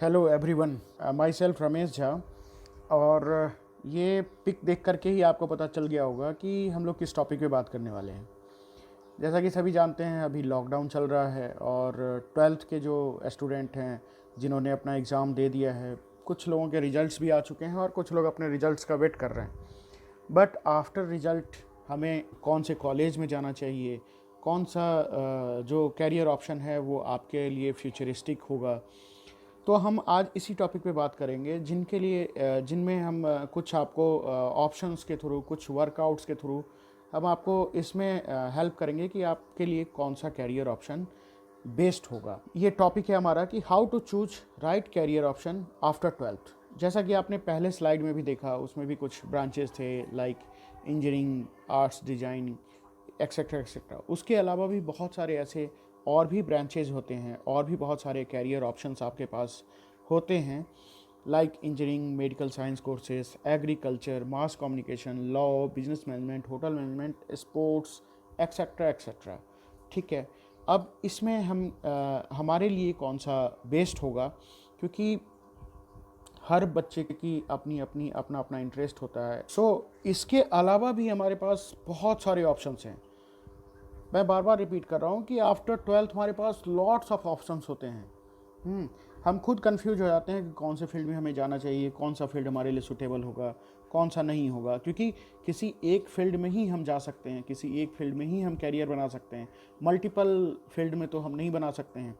Hello everyone, my self Ramesh Jha. और ये pick देख करके ही आपको पता चल गया होगा कि हम लोग किस टॉपिक पे बात करने वाले हैं। जैसा कि सभी जानते हैं, अभी लॉकडाउन चल रहा है और ट्वेल्थ के जो स्टूडेंट हैं जिन्होंने अपना एग्ज़ाम दे दिया है, कुछ लोगों के रिजल्ट्स भी आ चुके हैं और कुछ लोग अपने रिजल्ट्स का वेट कर रहे हैं। बट आफ्टर रिजल्ट हमें कौन से कॉलेज में जाना चाहिए, कौन सा जो कैरियर ऑप्शन है वो आपके लिए फ्यूचरिस्टिक होगा, तो हम आज इसी टॉपिक पे बात करेंगे जिनके लिए जिनमें हम कुछ आपको ऑप्शंस के थ्रू, कुछ वर्कआउट्स के थ्रू हम आपको इसमें हेल्प करेंगे कि आपके लिए कौन सा कैरियर ऑप्शन बेस्ट होगा। ये टॉपिक है हमारा कि how to choose right career option after twelfth. जैसा कि आपने पहले स्लाइड में भी देखा, उसमें भी कुछ ब्रांचेस थे like engineering, arts, design, etcetera etcetera. उसके अलावा भी बहुत सारे ऐसे और भी ब्रांचेज होते हैं और भी बहुत सारे कैरियर ऑप्शंस आपके पास होते हैं like engineering, medical science courses, agriculture, mass communication, law, business management, hotel management, sports, etcetera etcetera. ठीक है, अब इसमें हम हमारे लिए कौन सा बेस्ट होगा, क्योंकि हर बच्चे की अपनी अपनी अपना अपना इंटरेस्ट होता है। इसके अलावा भी हमारे पास बहुत सारे ऑप्शंस हैं। मैं बार बार रिपीट कर रहा हूँ कि आफ्टर ट्वेल्थ हमारे पास लॉट्स ऑफ ऑप्शंस होते हैं। हम खुद कंफ्यूज हो जाते हैं कि कौन से फील्ड में हमें जाना चाहिए, कौन सा फील्ड हमारे लिए सूटेबल होगा, कौन सा नहीं होगा, क्योंकि किसी एक फील्ड में ही हम जा सकते हैं, किसी एक फील्ड में ही हम कैरियर बना सकते हैं, मल्टीपल फील्ड में तो हम नहीं बना सकते हैं।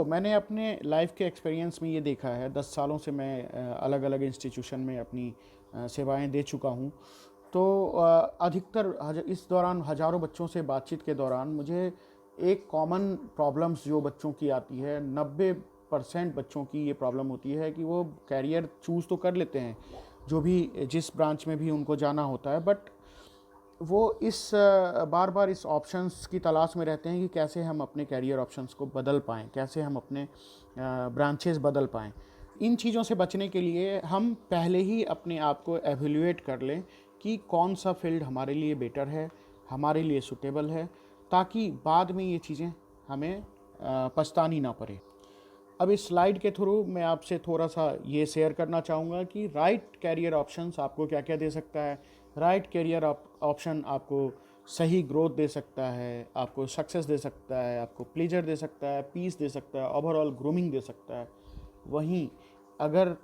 मैंने अपने लाइफ के एक्सपीरियंस में ये देखा है, 10 सालों से मैं अलग अलग इंस्टीट्यूशन में अपनी सेवाएं दे चुका हूँ। तो अधिकतर इस दौरान हज़ारों बच्चों से बातचीत के दौरान मुझे एक कॉमन प्रॉब्लम्स जो बच्चों की आती है, 90% बच्चों की ये प्रॉब्लम होती है कि वो कैरियर चूज़ तो कर लेते हैं जो भी जिस ब्रांच में भी उनको जाना होता है, बट वो इस बार बार इस ऑप्शंस की तलाश में रहते हैं कि कैसे हम अपने कैरियर ऑप्शंस को बदल पाएँ, कैसे हम अपने ब्रांचेस बदल पाएँ। इन चीज़ों से बचने के लिए हम पहले ही अपने आप को एवेल्यूएट कर लें कि कौन सा फील्ड हमारे लिए बेटर है, हमारे लिए सूटेबल है, ताकि बाद में ये चीज़ें हमें पछतानी ना पड़े। अब इस स्लाइड के थ्रू मैं आपसे थोड़ा सा ये शेयर करना चाहूँगा कि राइट कैरियर ऑप्शंस आपको क्या क्या दे सकता है। राइट कैरियर ऑप्शन आपको सही ग्रोथ दे सकता है, आपको सक्सेस दे सकता है, आपको प्लेजर दे सकता है, पीस दे सकता है, ओवरऑल ग्रूमिंग दे सकता है। वहीं अगर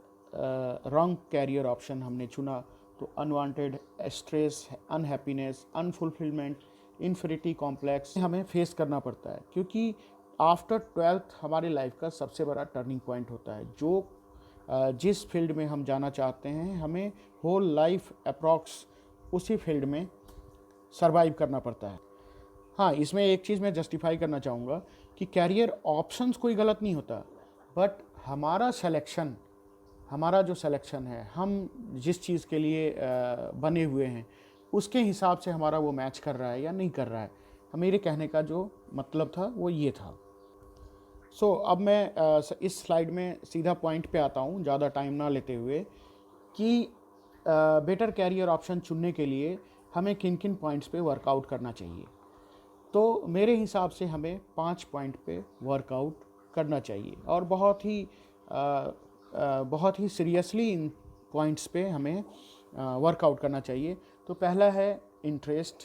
रॉन्ग कैरियर ऑप्शन हमने चुना तो unwanted stress, unhappiness, unfulfilment, infinity complex हमें फेस करना पड़ता है, क्योंकि आफ्टर ट्वेल्थ हमारी लाइफ का सबसे बड़ा टर्निंग पॉइंट होता है। जिस फील्ड में हम जाना चाहते हैं, हमें होल लाइफ अप्रॉक्स उसी फील्ड में सरवाइव करना पड़ता है। हाँ, इसमें एक चीज़ मैं जस्टिफाई करना चाहूँगा कि कैरियर ऑप्शंस कोई गलत नहीं होता, बट हमारा जो सिलेक्शन है, हम जिस चीज़ के लिए बने हुए हैं, उसके हिसाब से हमारा वो मैच कर रहा है या नहीं कर रहा है। मेरे कहने का जो मतलब था वो ये था। अब मैं इस स्लाइड में सीधा पॉइंट पे आता हूँ, ज़्यादा टाइम ना लेते हुए, कि बेटर कैरियर ऑप्शन चुनने के लिए हमें किन किन पॉइंट्स पे वर्कआउट करना चाहिए। तो मेरे हिसाब से हमें 5 पॉइंट पे वर्कआउट करना चाहिए और बहुत ही सीरियसली इन पॉइंट्स पे हमें वर्कआउट करना चाहिए। तो पहला है इंटरेस्ट,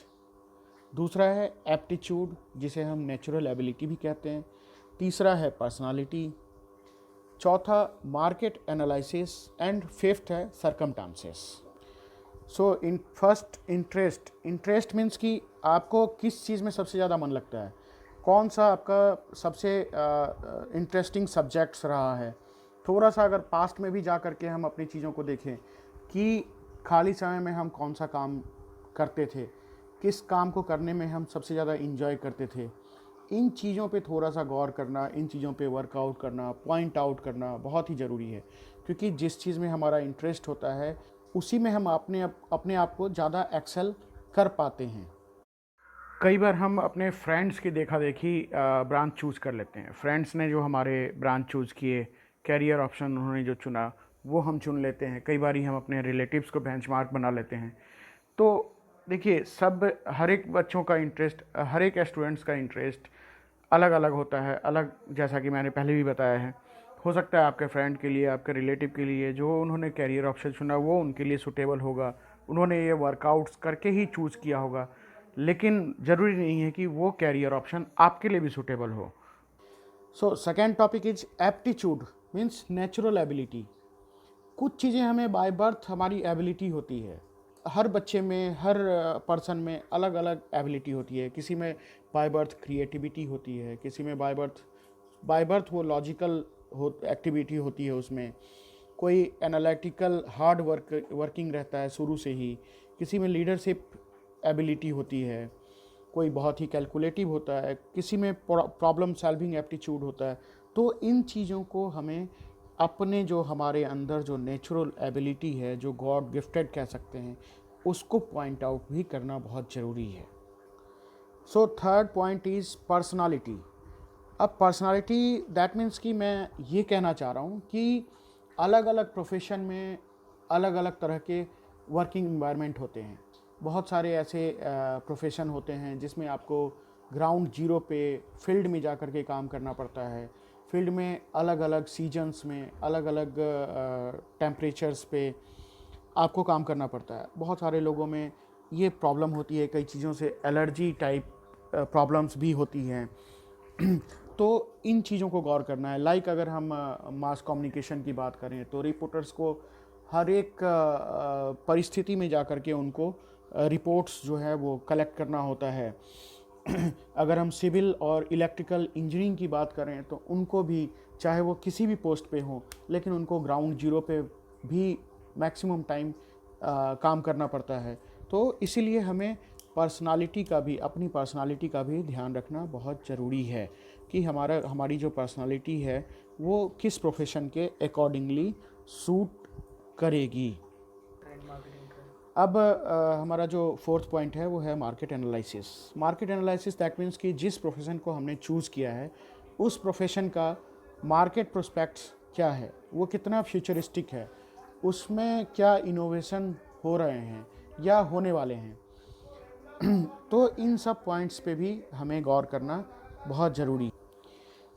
दूसरा है एप्टीट्यूड जिसे हम नेचुरल एबिलिटी भी कहते हैं, तीसरा है पर्सनालिटी, चौथा मार्केट एनालिसिस एंड फिफ्थ है circumstances. In first interest means कि आपको किस चीज़ में सबसे ज़्यादा मन लगता है, कौन सा आपका सबसे इंटरेस्टिंग सब्जेक्ट्स रहा है। थोड़ा सा अगर पास्ट में भी जा करके हम अपनी चीज़ों को देखें कि खाली समय में हम कौन सा काम करते थे, किस काम को करने में हम सबसे ज़्यादा इंजॉय करते थे, इन चीज़ों पे थोड़ा सा गौर करना, इन चीज़ों पे वर्कआउट करना, पॉइंट आउट करना बहुत ही ज़रूरी है, क्योंकि जिस चीज़ में हमारा इंटरेस्ट होता है उसी में हम अपने आप को ज़्यादा एक्सेल कर पाते हैं। कई बार हम अपने फ्रेंड्स की देखा देखी ब्रांच चूज़ कर लेते हैं। फ्रेंड्स ने जो हमारे ब्रांच चूज़ किए, कैरियर ऑप्शन उन्होंने जो चुना वो हम चुन लेते हैं। कई बार ही हम अपने रिलेटिव्स को बेंचमार्क बना लेते हैं। तो देखिए, हर एक बच्चों का इंटरेस्ट, हर एक स्टूडेंट्स का इंटरेस्ट अलग अलग होता है। जैसा कि मैंने पहले भी बताया है, हो सकता है आपके फ्रेंड के लिए, आपके रिलेटिव के लिए जो उन्होंने कैरियर ऑप्शन चुना वो उनके लिए सूटेबल होगा, उन्होंने ये वर्कआउट्स करके ही चूज़ किया होगा, लेकिन ज़रूरी नहीं है कि वो कैरियर ऑप्शन आपके लिए भी सूटेबल हो। So second topic is aptitude, means natural ability. कुछ चीज़ें हमें बाय बर्थ हमारी एबिलिटी होती है। हर बच्चे में, हर पर्सन में अलग अलग एबिलिटी होती है। किसी में बाय बर्थ क्रिएटिविटी होती है, किसी में बाय बर्थ वो लॉजिकल एक्टिविटी होती है उसमें। कोई एनालिटिकल हार्ड वर्किंग रहता है शुरू से ही। किसी में लीडरशिप एबिलिटी होती है, कोई बहुत ही कैलकुलेटिव होता है, किसी में प्रॉब्लम सॉल्विंग एप्टीट्यूड होता है। तो इन चीज़ों को हमें अपने जो हमारे अंदर जो नेचुरल एबिलिटी है, जो गॉड गिफ्टेड कह सकते हैं, उसको पॉइंट आउट भी करना बहुत ज़रूरी है। So third point is personality. अब पर्सनालिटी दैट मीन्स कि मैं ये कहना चाह रहा हूँ कि अलग अलग प्रोफेशन में अलग अलग तरह के वर्किंग इन्वायरमेंट होते हैं। बहुत सारे ऐसे प्रोफेशन होते हैं जिसमें आपको ग्राउंड जीरो पे फील्ड में जा कर के काम करना पड़ता है। फील्ड में अलग अलग सीजन्स में अलग अलग टेम्परेचर्स पे आपको काम करना पड़ता है। बहुत सारे लोगों में ये प्रॉब्लम होती है, कई चीज़ों से एलर्जी टाइप प्रॉब्लम्स भी होती हैं। तो इन चीज़ों को गौर करना है। लाइक अगर हम मास कम्युनिकेशन की बात करें तो रिपोर्टर्स को हर एक परिस्थिति में जा कर के उनको रिपोर्ट्स जो है वो कलेक्ट करना होता है। अगर हम सिविल और इलेक्ट्रिकल इंजीनियरिंग की बात करें तो उनको भी, चाहे वो किसी भी पोस्ट पे हो, लेकिन उनको ग्राउंड जीरो पे भी मैक्सिमम टाइम काम करना पड़ता है। तो इसीलिए हमें पर्सनालिटी का भी, अपनी पर्सनालिटी का भी ध्यान रखना बहुत ज़रूरी है कि हमारी जो पर्सनालिटी है वो किस प्रोफेशन के अकॉर्डिंगली सूट करेगी। अब हमारा जो फोर्थ पॉइंट है वो है market analysis. Market analysis that means कि जिस प्रोफेशन को हमने चूज़ किया है उस प्रोफेशन का मार्केट प्रोस्पेक्ट्स क्या है, वो कितना फ्यूचरिस्टिक है, उसमें क्या इनोवेशन हो रहे हैं या होने वाले हैं। तो इन सब पॉइंट्स पे भी हमें गौर करना बहुत ज़रूरी,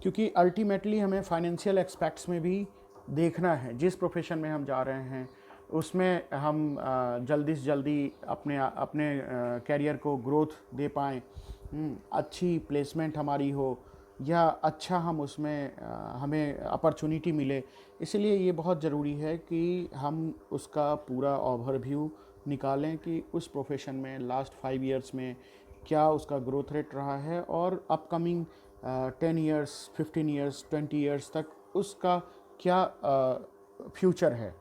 क्योंकि अल्टीमेटली हमें फाइनेंशियल एस्पेक्ट्स में भी देखना है। जिस प्रोफेशन में हम जा रहे हैं उसमें हम जल्दी से जल्दी अपने अपने कैरियर को ग्रोथ दे पाएँ, अच्छी प्लेसमेंट हमारी हो, या अच्छा हम उसमें हमें अपॉर्चुनिटी मिले। इसलिए ये बहुत ज़रूरी है कि हम उसका पूरा ओवरव्यू निकालें कि उस प्रोफेशन में लास्ट 5 ईयर्स में क्या उसका ग्रोथ रेट रहा है और अपकमिंग 10 ईयर्स, 15 ईयर्स, 20 ईयर्स तक उसका क्या फ्यूचर है।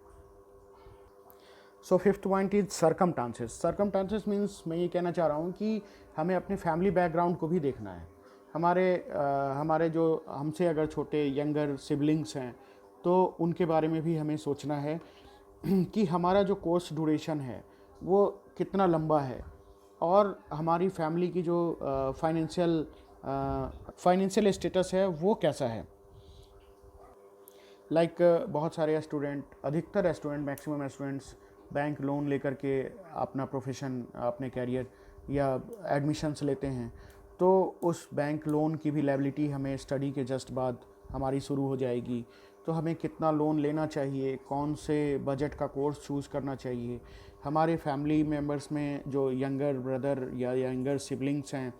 So fifth point is circumstances. Circumstances means मैं ये कहना चाह रहा हूँ कि हमें अपने फैमिली बैकग्राउंड को भी देखना है। हमारे जो हमसे अगर छोटे यंगर सिबलिंग्स हैं तो उनके बारे में भी हमें सोचना है कि हमारा जो कोर्स ड्यूरेशन है वो कितना लंबा है, और हमारी फैमिली की जो फाइनेंशियल स्टेटस है वो कैसा है। लाइक बहुत सारे स्टूडेंट, अधिकतर student, maximum students bank loan लेकर के अपना प्रोफेशन, अपने कैरियर या एडमिशन्स लेते हैं। तो उस बैंक लोन की भी लायबिलिटी हमें स्टडी के जस्ट बाद हमारी शुरू हो जाएगी। तो हमें कितना लोन लेना चाहिए, कौन से बजट का कोर्स चूज़ करना चाहिए। हमारे फैमिली मेम्बर्स में जो यंगर ब्रदर या यंगर सिबलिंग्स हैं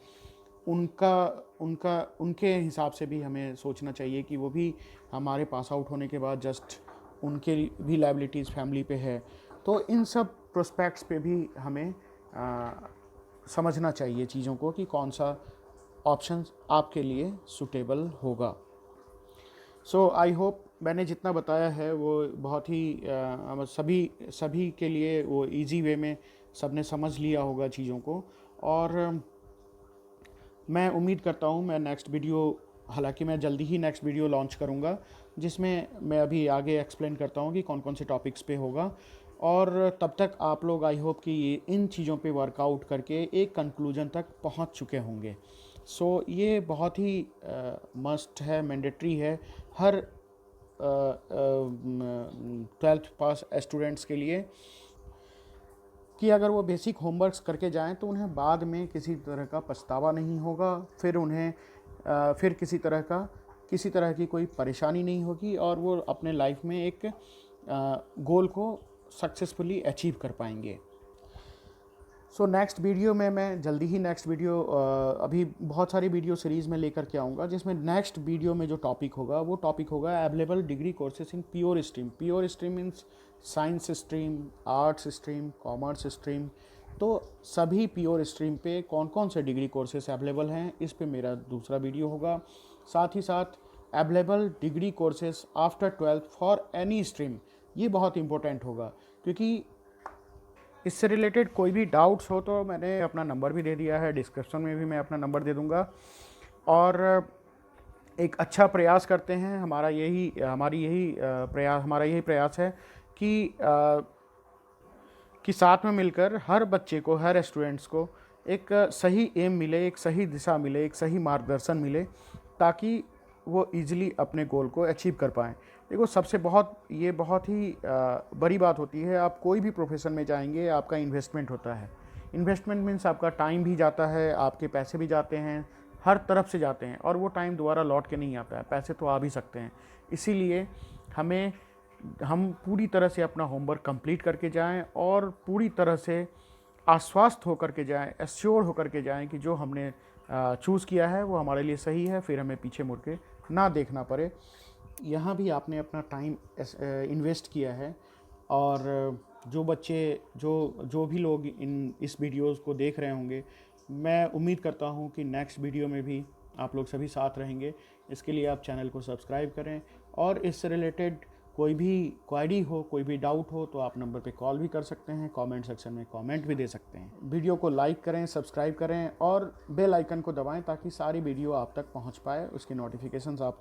उनका उनका उनके हिसाब से भी हमें सोचना चाहिए कि वो भी हमारे पास आउट होने के बाद जस्ट उनके भी लायबिलिटीज़ फैमिली पे है। तो इन सब प्रोस्पेक्ट्स पे भी हमें समझना चाहिए चीज़ों को कि कौन सा ऑप्शन आपके लिए सूटेबल होगा। सो आई होप मैंने जितना बताया है वो बहुत ही सभी के लिए वो इजी वे में सबने समझ लिया होगा चीज़ों को। और मैं उम्मीद करता हूँ मैं नेक्स्ट वीडियो, हालांकि मैं जल्दी ही नेक्स्ट वीडियो लॉन्च करूँगा जिसमें मैं अभी आगे एक्सप्लेन करता हूँ कि कौन कौन से टॉपिक्स पे होगा। और तब तक आप लोग आई होप कि इन चीज़ों पे वर्कआउट करके एक कंक्लूजन तक पहुँच चुके होंगे। सो ये बहुत ही मस्ट है, मैंडेटरी है हर 12th पास स्टूडेंट्स के लिए कि अगर वो बेसिक होमवर्क्स करके जाएं तो उन्हें बाद में किसी तरह का पछतावा नहीं होगा, फिर उन्हें फिर किसी तरह का किसी तरह की कोई परेशानी नहीं होगी और वो अपने लाइफ में एक गोल को सक्सेसफुली अचीव कर पाएंगे। सो नेक्स्ट वीडियो में मैं जल्दी ही नेक्स्ट वीडियो अभी बहुत सारी वीडियो सीरीज़ में लेकर के आऊँगा, जिसमें नेक्स्ट वीडियो में जो टॉपिक होगा वो टॉपिक होगा available degree courses in pure stream. Pure stream means science stream, arts stream, commerce stream. तो सभी प्योर स्ट्रीम पे कौन कौन से डिग्री कोर्सेज अवेलेबल हैं, इस पे मेरा दूसरा वीडियो होगा। साथ ही साथ available degree courses after 12th for any stream, ये बहुत इंपॉर्टेंट होगा, क्योंकि इससे रिलेटेड कोई भी डाउट्स हो तो मैंने अपना नंबर भी दे दिया है, डिस्क्रिप्शन में भी मैं अपना नंबर दे दूंगा। और एक अच्छा प्रयास करते हैं, हमारा यही प्रयास है कि साथ में मिलकर हर बच्चे को, हर स्टूडेंट्स को एक सही एम मिले, एक सही दिशा मिले, एक सही मार्गदर्शन मिले, ताकि वो इजीली अपने गोल को अचीव कर पाएँ। देखो, ये बहुत ही बड़ी बात होती है। आप कोई भी प्रोफेशन में जाएंगे, आपका इन्वेस्टमेंट होता है। इन्वेस्टमेंट मीन्स आपका टाइम भी जाता है, आपके पैसे भी जाते हैं, हर तरफ से जाते हैं, और वो टाइम दोबारा लौट के नहीं आता है। पैसे तो आ भी सकते हैं। इसीलिए हम पूरी तरह से अपना होमवर्क कंप्लीट करके जाएं और पूरी तरह से आश्वस्त होकर के जाएं, एश्योर होकर के जाएं कि जो हमने चूज़ किया है वो हमारे लिए सही है, फिर हमें पीछे मुड़ के ना देखना पड़े। यहाँ भी आपने अपना टाइम इन्वेस्ट किया है, और जो बच्चे जो भी लोग इस वीडियोस को देख रहे होंगे, मैं उम्मीद करता हूँ कि नेक्स्ट वीडियो में भी आप लोग सभी साथ रहेंगे। इसके लिए आप चैनल को सब्सक्राइब करें, और इससे रिलेटेड कोई भी क्वेरी हो, कोई भी डाउट हो, तो आप नंबर पे कॉल भी कर सकते हैं, कमेंट सेक्शन में कमेंट भी दे सकते हैं। वीडियो को लाइक करें, सब्सक्राइब करें और बेल आइकन को दबाएं, ताकि सारी वीडियो आप तक पहुंच पाए, उसकी नोटिफिकेशंस आप तक